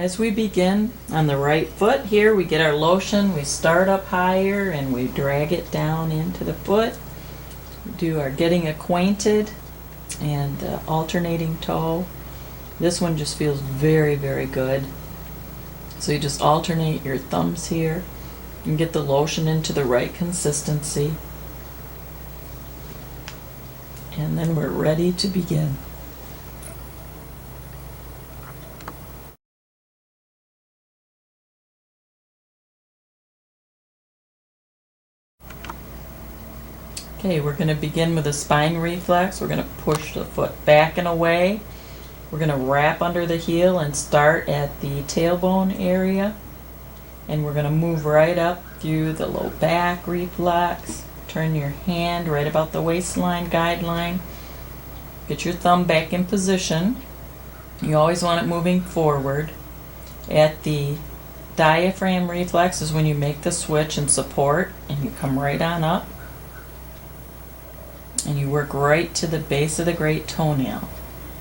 As we begin on the right foot here, we get our lotion, we start up higher and we drag it down into the foot. We do our getting acquainted and alternating toe. This one just feels very, very good. So you just alternate your thumbs here and get the lotion into the right consistency. And then we're ready to begin. Okay, we're going to begin with a spine reflex. We're going to push the foot back and away. We're going to wrap under the heel and start at the tailbone area. And we're going to move right up through the low back reflex. Turn your hand right about the waistline guideline. Get your thumb back in position. You always want it moving forward. At the diaphragm reflex is when you make the switch and support, and you come right on up. And you work right to the base of the great toenail.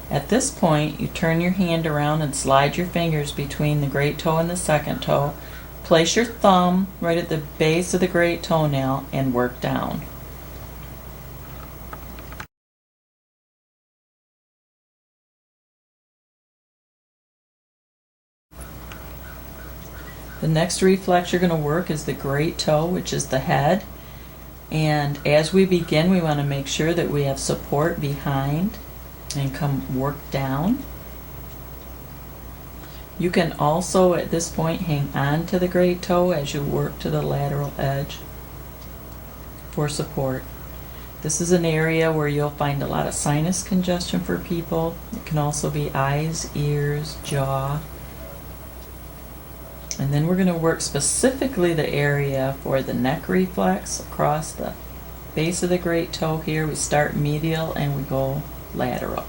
At this point, you turn your hand around and slide your fingers between the great toe and the second toe. Place your thumb right at the base of the great toenail and work down. The next reflex you're going to work is the great toe, which is the head. And as we begin, we want to make sure that we have support behind and come work down. You can also at this point hang on to the great toe as you work to the lateral edge for support. This is an area where you'll find a lot of sinus congestion for people. It can also be eyes, ears, jaw. And then we're going to work specifically the area for the neck reflex across the base of the great toe here. We start medial and we go lateral.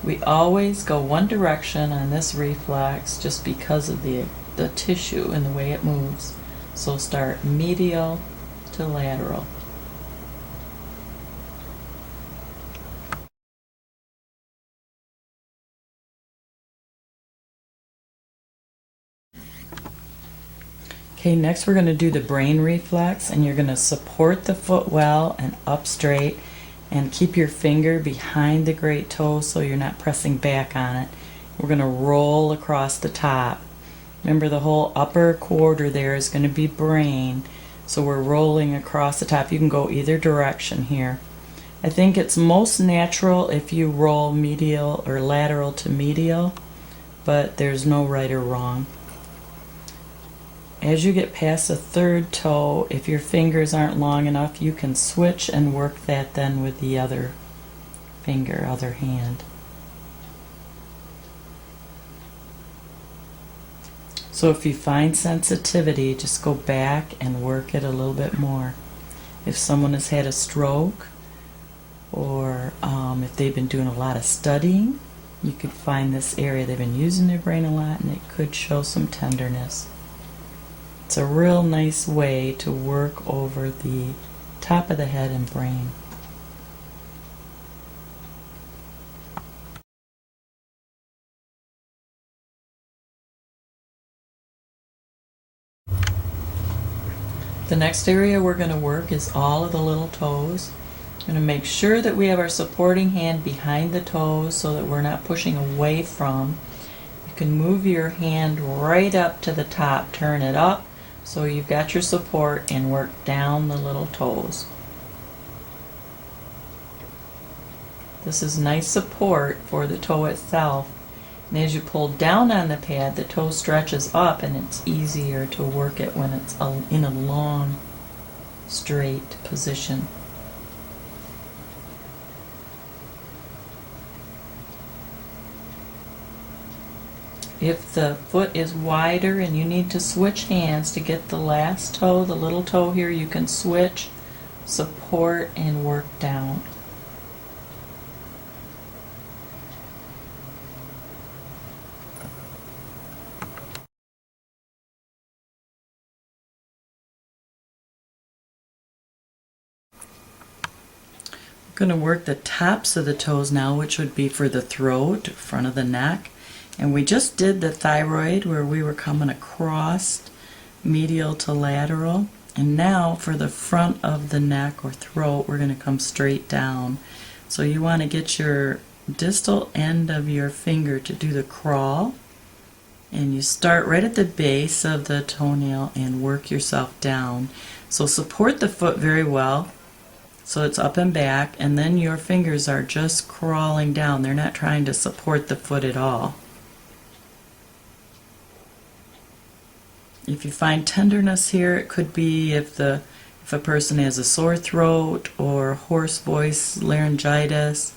We always go one direction on this reflex just because of the tissue and the way it moves. So start medial to lateral. Okay, next we're going to do the brain reflex, and you're going to support the foot well and up straight and keep your finger behind the great toe so you're not pressing back on it. We're going to roll across the top. Remember, the whole upper quarter there is going to be brain, so we're rolling across the top. You can go either direction here. I think it's most natural if you roll medial or lateral to medial, but there's no right or wrong. As you get past the third toe, if your fingers aren't long enough, you can switch and work that then with the other finger, other hand. So if you find sensitivity, just go back and work it a little bit more. If someone has had a stroke, or if they've been doing a lot of studying, you could find this area. They've been using their brain a lot and it could show some tenderness. It's a real nice way to work over the top of the head and brain. The next area we're going to work is all of the little toes. We're going to make sure that we have our supporting hand behind the toes so that we're not pushing away from. You can move your hand right up to the top, turn it up, so you've got your support, and work down the little toes. This is nice support for the toe itself. And as you pull down on the pad, the toe stretches up and it's easier to work it when it's in a long, straight position. If the foot is wider and you need to switch hands to get the last toe, the little toe here, you can switch, support, and work down. We're going to work the tops of the toes now, which would be for the throat, front of the neck. And we just did the thyroid where we were coming across medial to lateral. And now for the front of the neck or throat, we're going to come straight down. So you want to get your distal end of your finger to do the crawl. And you start right at the base of the toenail and work yourself down. So support the foot very well. So it's up and back, and then your fingers are just crawling down. They're not trying to support the foot at all. If you find tenderness here, it could be if a person has a sore throat or hoarse voice, laryngitis,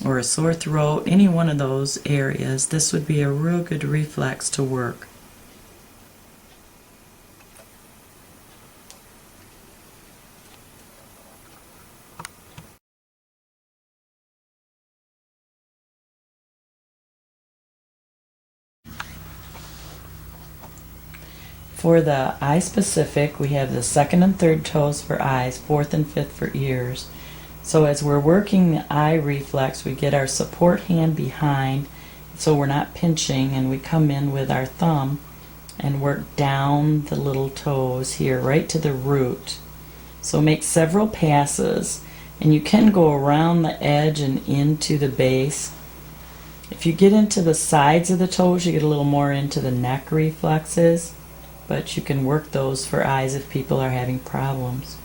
or a sore throat, any one of those areas, this would be a real good reflex to work. For the eye specific, we have the second and third toes for eyes, fourth and fifth for ears. So as we're working the eye reflex, we get our support hand behind so we're not pinching, and we come in with our thumb and work down the little toes here right to the root. So make several passes, and you can go around the edge and into the base. If you get into the sides of the toes, you get a little more into the neck reflexes, but you can work those for eyes if people are having problems.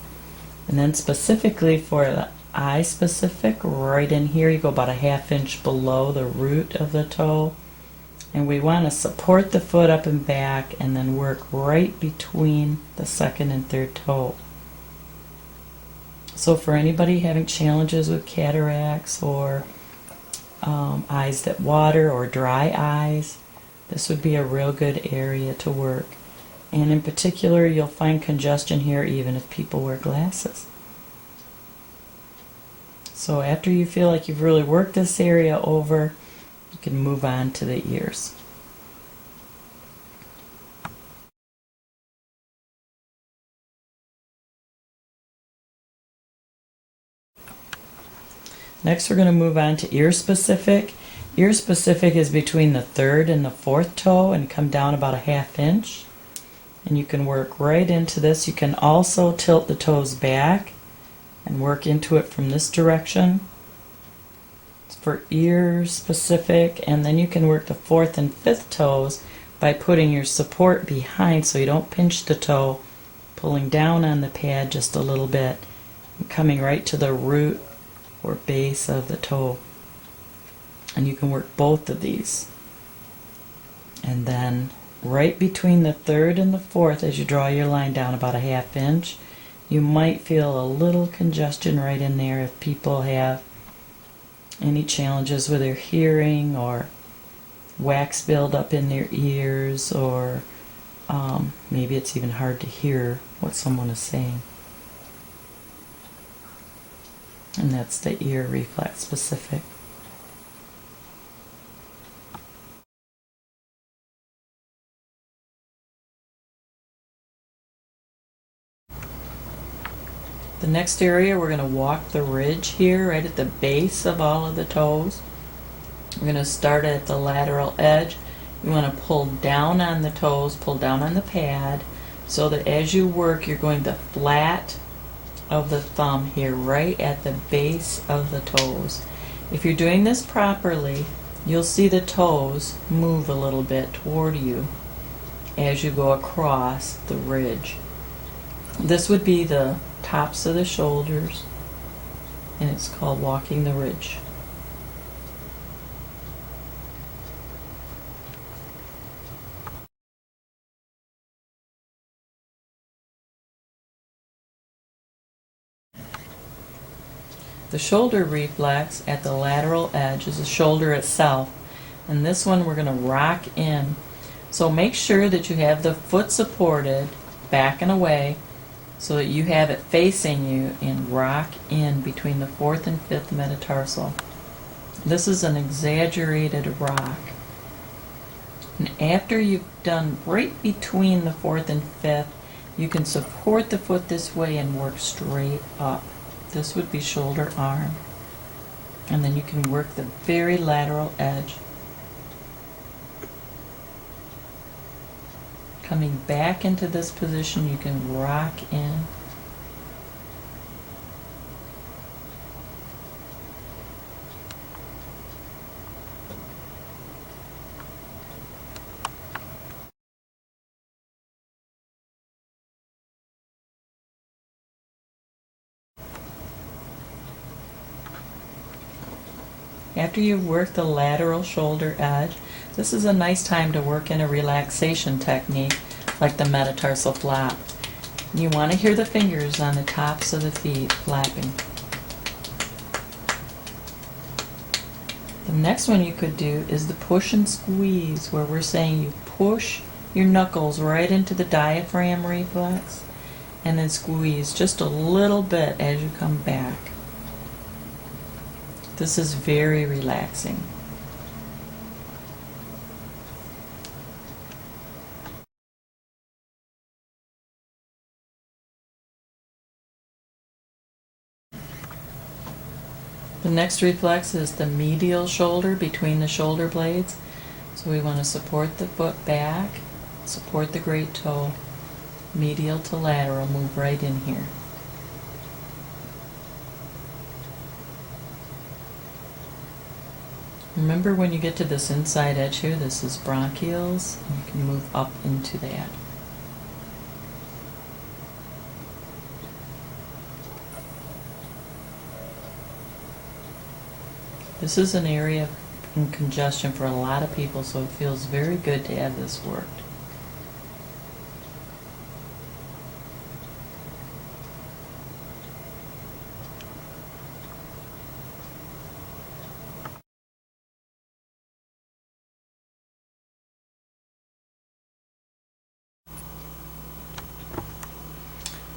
And then specifically for the eye specific, right in here, you go about a ½ inch below the root of the toe. And we want to support the foot up and back and then work right between the second and third toe. So for anybody having challenges with cataracts or eyes that water or dry eyes, this would be a real good area to work. And in particular, you'll find congestion here even if people wear glasses. So after you feel like you've really worked this area over, you can move on to the ears. Next, we're going to move on to ear specific. Ear specific is between the third and the fourth toe and come down about a ½ inch. And you can work right into this. You can also tilt the toes back and work into it from this direction. It's for ear specific, and then you can work the fourth and fifth toes by putting your support behind so you don't pinch the toe, pulling down on the pad just a little bit, and coming right to the root or base of the toe. And you can work both of these. And then right between the third and the fourth, as you draw your line down about a ½ inch, you might feel a little congestion right in there if people have any challenges with their hearing or wax buildup in their ears, or maybe it's even hard to hear what someone is saying. And that's the ear reflex specific. The next area, we're going to walk the ridge here right at the base of all of the toes. We're going to start at the lateral edge. You want to pull down on the toes, pull down on the pad, so that as you work, you're going the flat of the thumb here right at the base of the toes. If you're doing this properly, you'll see the toes move a little bit toward you as you go across the ridge. This would be the tops of the shoulders, and it's called walking the ridge. The shoulder reflex at the lateral edge is the shoulder itself, and this one we're going to rock in. So make sure that you have the foot supported back and away so that you have it facing you, and rock in between the fourth and fifth metatarsal. This is an exaggerated rock. And after you've done right between the fourth and fifth, you can support the foot this way and work straight up. This would be shoulder arm. And then you can work the very lateral edge. Coming back into this position, you can rock in. After you've worked the lateral shoulder edge, this is a nice time to work in a relaxation technique like the metatarsal flap. You want to hear the fingers on the tops of the feet flapping. The next one you could do is the push and squeeze, where we're saying you push your knuckles right into the diaphragm reflex and then squeeze just a little bit as you come back. This is very relaxing. The next reflex is the medial shoulder between the shoulder blades. So we want to support the foot back, support the great toe, medial to lateral, move right in here. Remember, when you get to this inside edge here, this is bronchials, and you can move up into that. This is an area in congestion for a lot of people, so it feels very good to have this worked.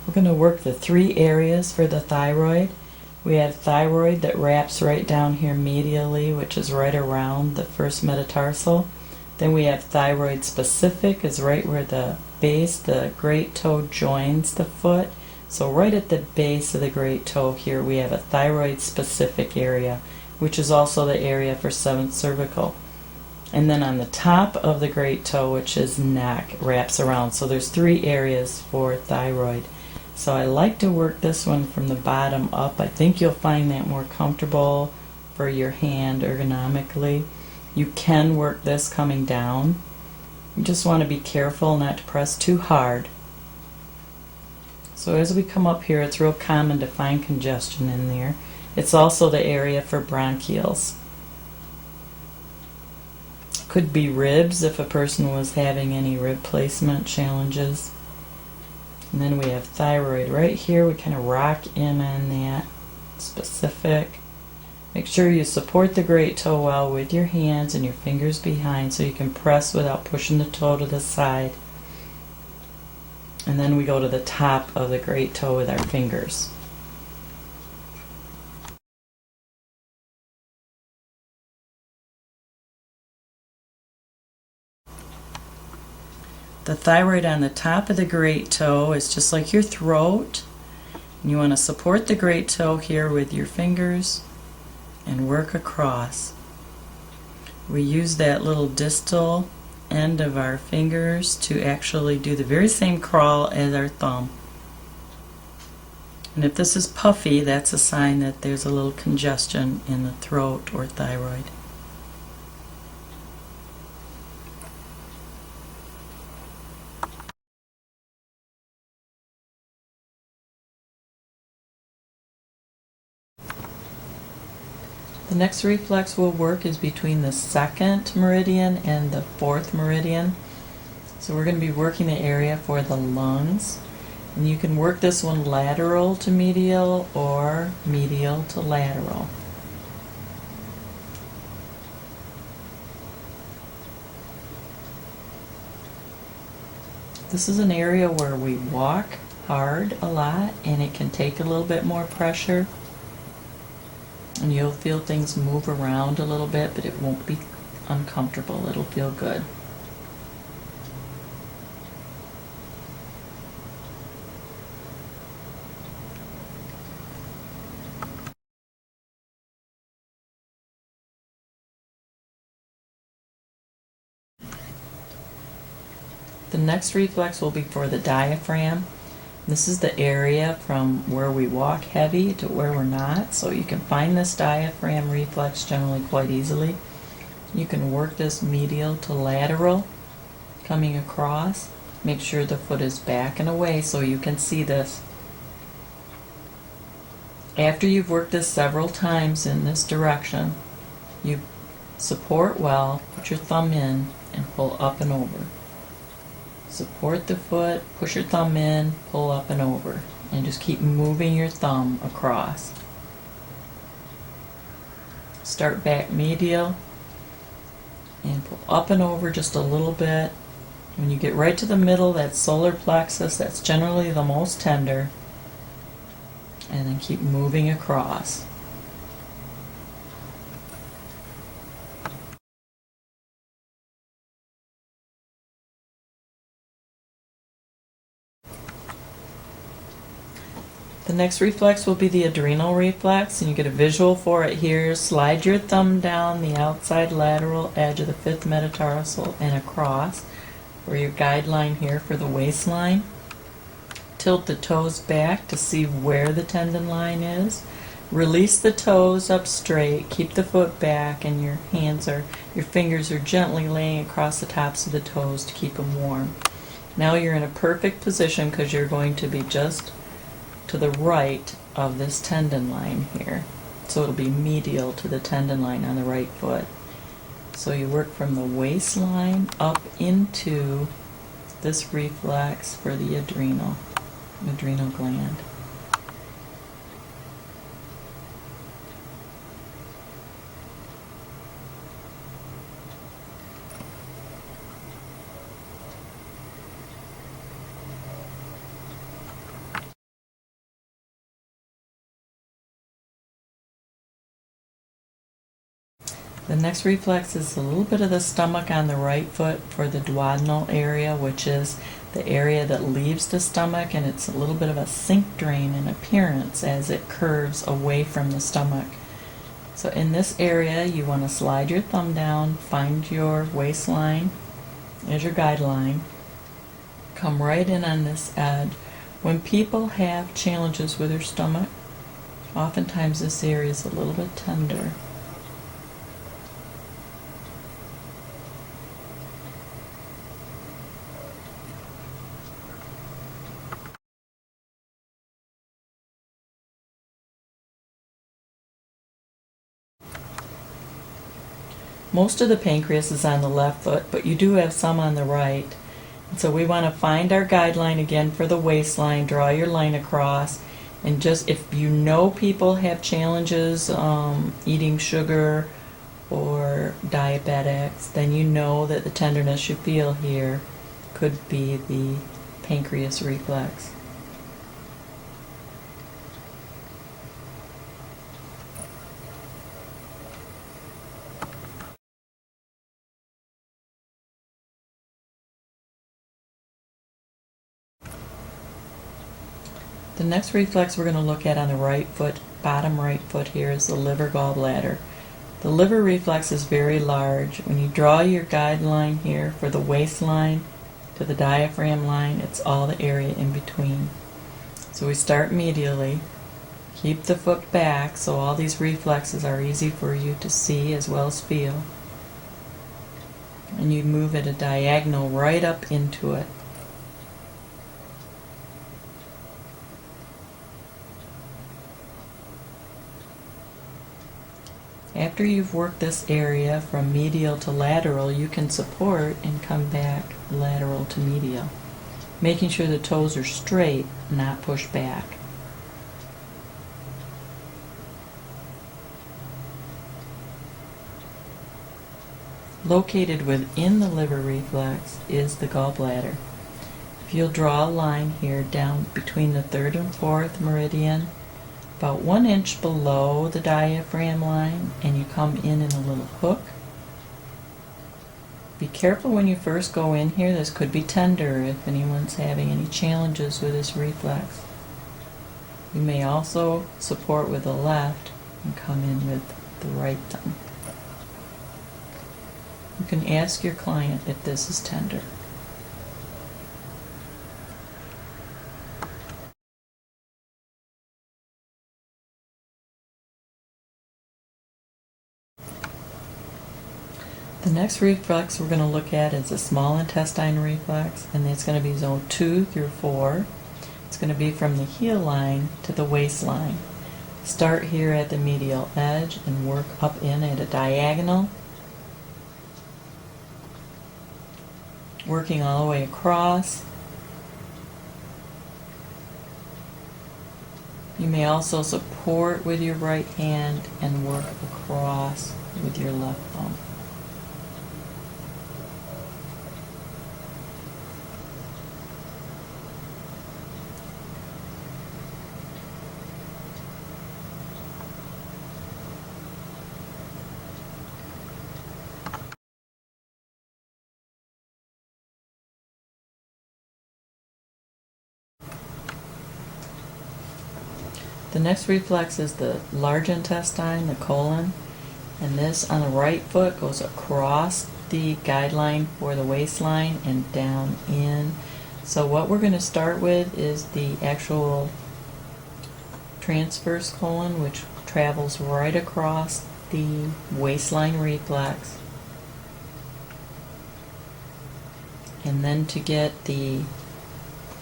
We're going to work the 3 areas for the thyroid. We have thyroid that wraps right down here medially, which is right around the first metatarsal. Then we have thyroid specific, is right where the base, the great toe joins the foot. So right at the base of the great toe here, we have a thyroid specific area, which is also the area for 7th cervical. And then on the top of the great toe, which is neck, wraps around. So there's 3 areas for thyroid. So I like to work this one from the bottom up. I think you'll find that more comfortable for your hand ergonomically. You can work this coming down. You just want to be careful not to press too hard. So as we come up here, it's real common to find congestion in there. It's also the area for bronchials. Could be ribs if a person was having any rib placement challenges. And then we have thyroid right here. We kind of rock in on that specific. Make sure you support the great toe well with your hands and your fingers behind so you can press without pushing the toe to the side. And then we go to the top of the great toe with our fingers. The thyroid on the top of the great toe is just like your throat. And you want to support the great toe here with your fingers and work across. We use that little distal end of our fingers to actually do the very same crawl as our thumb. And if this is puffy, that's a sign that there's a little congestion in the throat or thyroid. The next reflex we'll work is between the 2nd meridian and the 4th meridian. So we're going to be working the area for the lungs. And you can work this one lateral to medial or medial to lateral. This is an area where we walk hard a lot, and it can take a little bit more pressure. And you'll feel things move around a little bit, but it won't be uncomfortable. It'll feel good. The next reflex will be for the diaphragm. This is the area from where we walk heavy to where we're not, so you can find this diaphragm reflex generally quite easily. You can work this medial to lateral, coming across. Make sure the foot is back and away so you can see this. After you've worked this several times in this direction, you support well, put your thumb in, and pull up and over. Support the foot, push your thumb in, pull up and over, and just keep moving your thumb across. Start back medial and pull up and over just a little bit. When you get right to the middle, that solar plexus, that's generally the most tender, and then keep moving across. The next reflex will be the adrenal reflex, and you get a visual for it here. Slide your thumb down the outside lateral edge of the fifth metatarsal and across for your guideline here for the waistline. Tilt the toes back to see where the tendon line is. Release the toes up straight, keep the foot back, and your fingers are gently laying across the tops of the toes to keep them warm. Now you're in a perfect position because you're going to be just to the right of this tendon line here. So it'll be medial to the tendon line on the right foot. So you work from the waistline up into this reflex for the adrenal gland. The next reflex is a little bit of the stomach on the right foot for the duodenal area, which is the area that leaves the stomach, and it's a little bit of a sink drain in appearance as it curves away from the stomach. So in this area, you want to slide your thumb down, find your waistline as your guideline, come right in on this edge. When people have challenges with their stomach, oftentimes this area is a little bit tender. Most of the pancreas is on the left foot, but you do have some on the right. And so we want to find our guideline again for the waistline, draw your line across, and just if you know people have challenges eating sugar or diabetics, then you know that the tenderness you feel here could be the pancreas reflex. The next reflex we're going to look at on the right foot, bottom right foot here, is the liver gallbladder. The liver reflex is very large. When you draw your guideline here for the waistline to the diaphragm line, it's all the area in between. So we start medially, keep the foot back so all these reflexes are easy for you to see as well as feel. And you move at a diagonal right up into it. After you've worked this area from medial to lateral, you can support and come back lateral to medial, making sure the toes are straight, not pushed back. Located within the liver reflex is the gallbladder. If you'll draw a line here down between the third and fourth meridian, about 1 inch below the diaphragm line, and you come in a little hook. Be careful when you first go in here. This could be tender if anyone's having any challenges with this reflex. You may also support with the left and come in with the right thumb. You can ask your client if this is tender. The next reflex we're going to look at is the small intestine reflex, and it's going to be zone 2 through 4. It's going to be from the heel line to the waistline. Start here at the medial edge and work up in at a diagonal, working all the way across. You may also support with your right hand and work across with your left thumb. The next reflex is the large intestine, the colon, and this on the right foot goes across the guideline for the waistline and down in. So what we're going to start with is the actual transverse colon, which travels right across the waistline reflex. And then to get the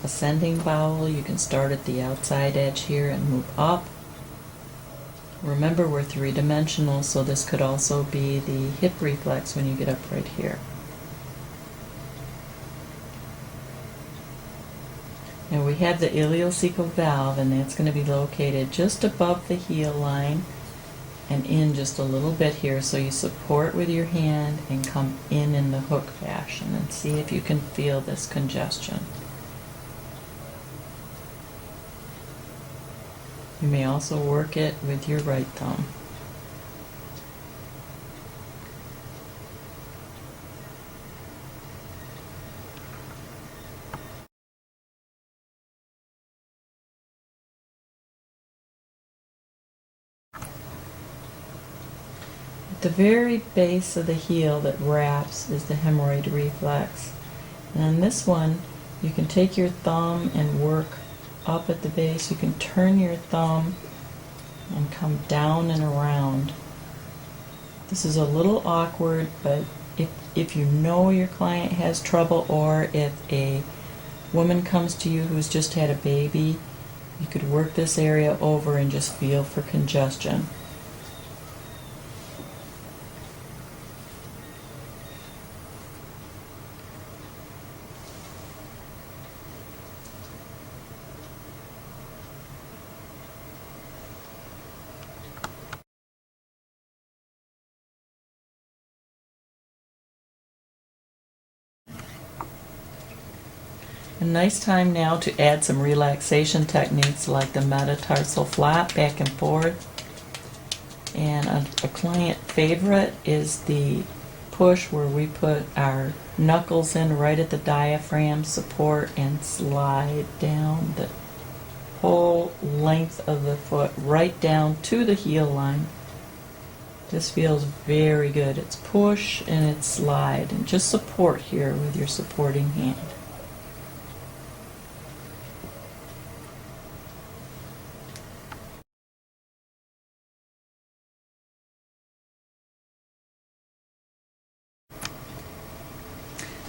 ascending bowel, you can start at the outside edge here and move up. Remember, we're three-dimensional, so this could also be the hip reflex when you get up right here. And we have the ileocecal valve, and that's going to be located just above the heel line and in just a little bit here. So you support with your hand and come in the hook fashion, and see if you can feel this congestion. You may also work it with your right thumb. At the very base of the heel that wraps is the hemorrhoid reflex. And on this one, you can take your thumb and work up at the base. You can turn your thumb and come down and around. This is a little awkward, but if you know your client has trouble, or if a woman comes to you who's just had a baby, you could work this area over and just feel for congestion. A nice time now to add some relaxation techniques like the metatarsal flap back and forth. And a client favorite is the push, where we put our knuckles in right at the diaphragm, support, and slide down the whole length of the foot right down to the heel line. This feels very good. It's push and it's slide, and just support here with your supporting hand.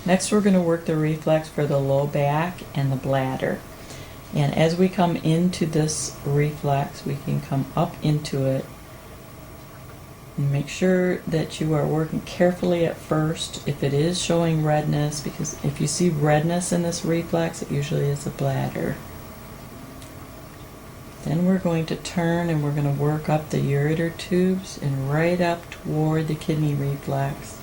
Next, we're going to work the reflex for the low back and the bladder. And as we come into this reflex, we can come up into it. And make sure that you are working carefully at first if it is showing redness, because if you see redness in this reflex, it usually is the bladder. Then we're going to turn and we're going to work up the ureter tubes and right up toward the kidney reflex.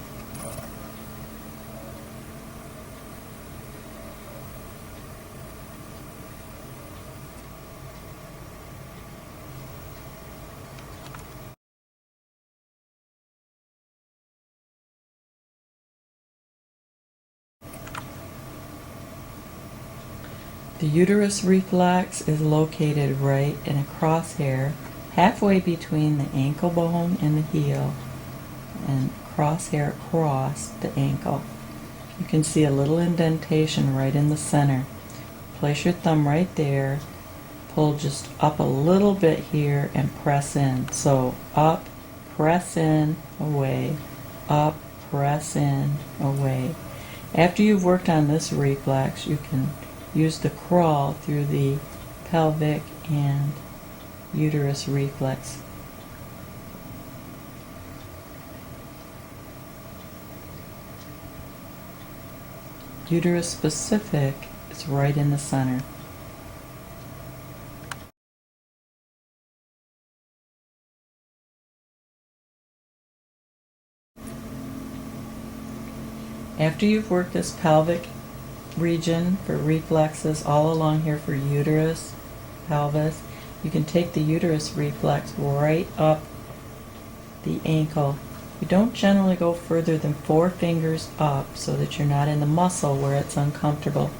The uterus reflex is located right in a crosshair, halfway between the ankle bone and the heel, and crosshair across the ankle. You can see a little indentation right in the center. Place your thumb right there, pull just up a little bit here, and press in. So up, press in, away, up, press in away. After you've worked on this reflex, you can use the crawl through the pelvic and uterus reflex. Uterus specific is right in the center. After you've worked this pelvic region for reflexes all along here for uterus, pelvis, you can take the uterus reflex right up the ankle. You don't generally go further than 4 fingers up so that you're not in the muscle where it's uncomfortable.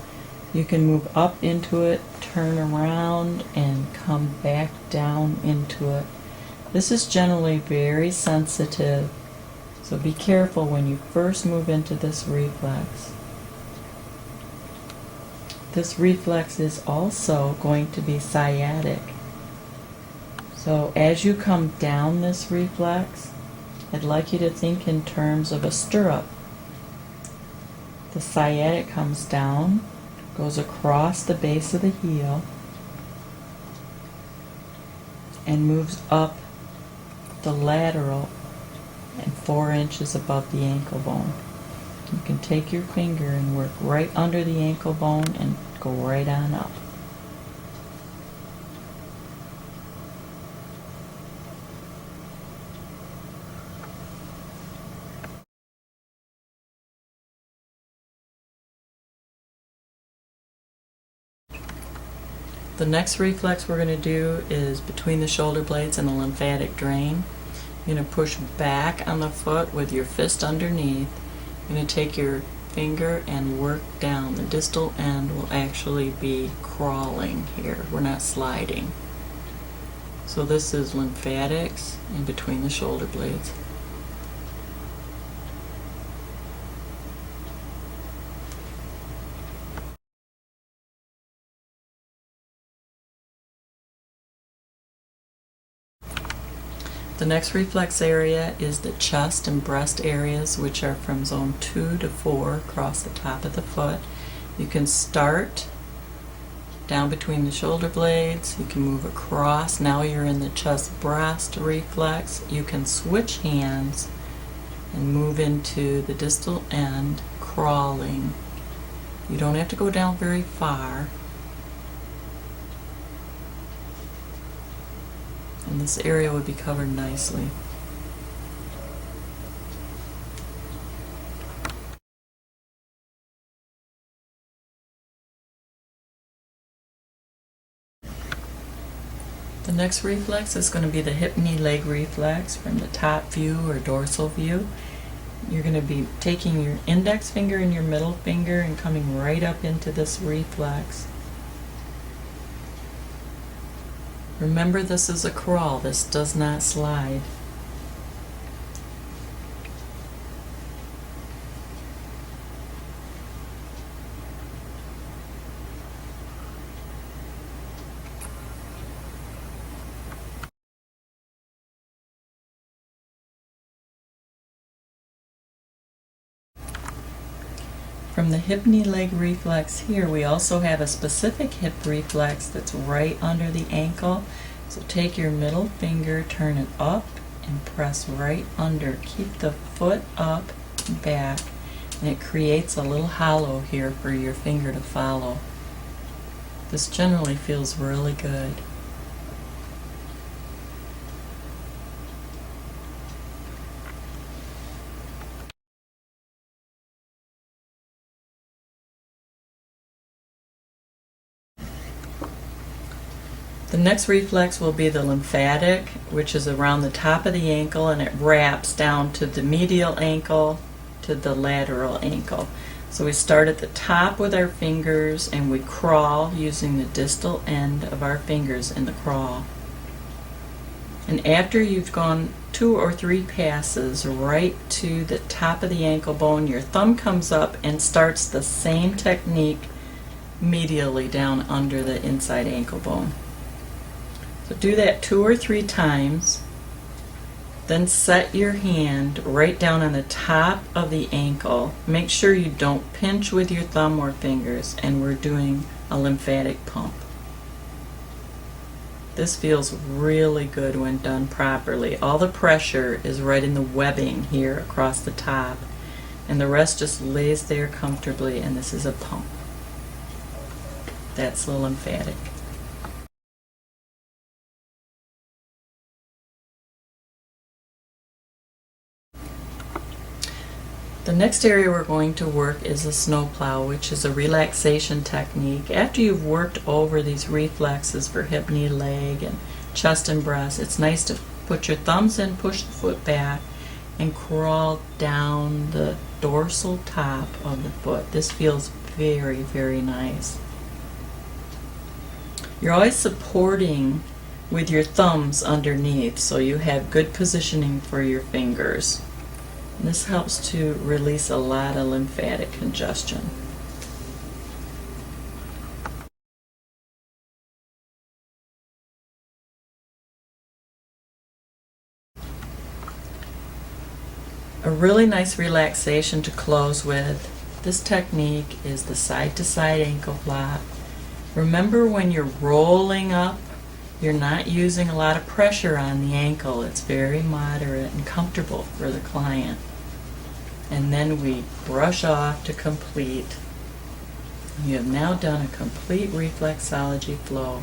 You can move up into it, turn around, and come back down into it. This is generally very sensitive, so be careful when you first move into this reflex. This reflex is also going to be sciatic. So as you come down this reflex, I'd like you to think in terms of a stirrup. The sciatic comes down, goes across the base of the heel, and moves up the lateral and 4 inches above the ankle bone. You can take your finger and work right under the ankle bone and go right on up. The next reflex we're going to do is between the shoulder blades and the lymphatic drain. You're going to push back on the foot with your fist underneath. You're going to take your finger and work down. The distal end will actually be crawling here. We're not sliding. So this is lymphatics in between the shoulder blades. The next reflex area is the chest and breast areas, which are from zone 2 to 4 across the top of the foot. You can start down between the shoulder blades. You can move across. Now you're in the chest breast reflex. You can switch hands and move into the distal end, crawling. You don't have to go down very far. And this area would be covered nicely. The next reflex is going to be the hip knee leg reflex from the top view or dorsal view. You're going to be taking your index finger and your middle finger and coming right up into this reflex. Remember, this is a crawl. This does not slide. From the hip knee leg reflex here, we also have a specific hip reflex that's right under the ankle. So take your middle finger, turn it up, and press right under. Keep the foot up and back, and it creates a little hollow here for your finger to follow. This generally feels really good. The next reflex will be the lymphatic, which is around the top of the ankle, and it wraps down to the medial ankle to the lateral ankle. So we start at the top with our fingers and we crawl using the distal end of our fingers in the crawl. And after you've gone 2 or 3 passes right to the top of the ankle bone, your thumb comes up and starts the same technique medially down under the inside ankle bone. So do that 2 or 3 times. Then set your hand right down on the top of the ankle. Make sure you don't pinch with your thumb or fingers, and we're doing a lymphatic pump. This feels really good when done properly. All the pressure is right in the webbing here across the top, and the rest just lays there comfortably, and this is a pump. That's the lymphatic. The next area we're going to work is a snowplow, which is a relaxation technique. After you've worked over these reflexes for hip, knee, leg, and chest and breast, it's nice to put your thumbs in, push the foot back, and crawl down the dorsal top of the foot. This feels very, very nice. You're always supporting with your thumbs underneath, so you have good positioning for your fingers. And this helps to release a lot of lymphatic congestion. A really nice relaxation to close with. This technique is the side-to-side ankle flop. Remember, when you're rolling up, you're not using a lot of pressure on the ankle. It's very moderate and comfortable for the client. And then we brush off to complete. You have now done a complete reflexology flow.